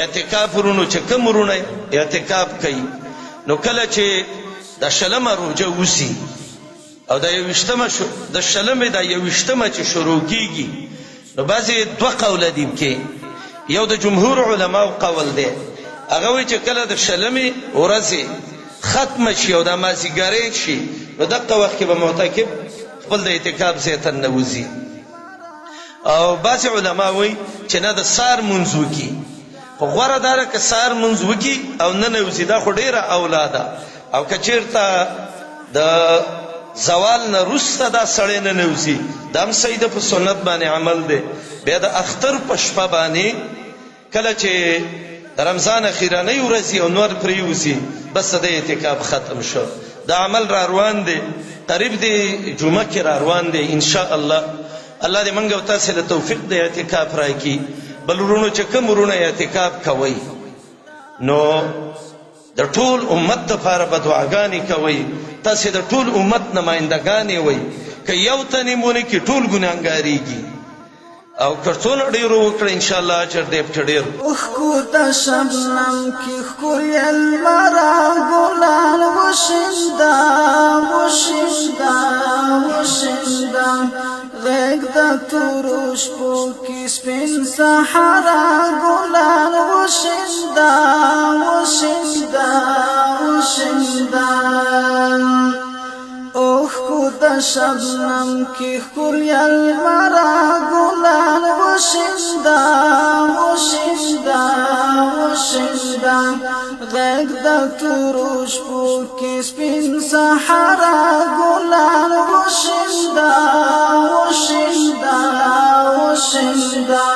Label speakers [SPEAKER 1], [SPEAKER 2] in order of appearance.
[SPEAKER 1] اعتکاف ورونو چې کوم ورونه اعتکاف کوي نو کله چې د شلمه روزه وسی او د 21 د شلمه د 21 چې شروع کیږي نو بعضی دوه قول دي کې یو د جمهور علماو قول دی هغه وی چې کله د شلمه ورځي ختم شي او د مازیګری شي نو دغه وخت کې به معتکف خپل د اعتکاف زیتن نوځي او بعضی علما وی چې نه د سار منځو کې خو غوړه دار که سار منځو کې او نه نوځي دا خو ډیره اولاده او کچیرته د زوال نه رسته دا سړی نه نوځي دا هم صحیح ده په سنت باندې عمل دی بیا د اختر په شپه باندې کله چې د رمضان اخیرانۍ ورځي او نور پرېوځي بس د اعتکاف ختم شو دا عمل را روان دی قریب دی جمعه کې را روان دی ان شاء الله الله دې موږ او تاسو له توفیق د اعتکاف راکړي بل ورونو چې کوم ورونه اعتکاف کوي نو د ټول امت لپاره به دعاګانې کوي تاسو د ټول امت نمائندګانې وئ که یو تنې مونږ کې ټول ګناهګاریږي او کرتون ډیرو وکړه ان شاء الله اجر دې ډیر
[SPEAKER 2] اخکو د شبنم کې ښکلي المرا ګلان وشنده وشنده وشنده غیږ د تورو شپو کې سپین صحرا ګلان وشنده وشنده وشنده اخکو د شبنم کې ښکلي المرا ګلان وشنده وشنده وشنده غیږ د تورو شپو کې سپین صحرا ګلان وشنده وشنده وشنده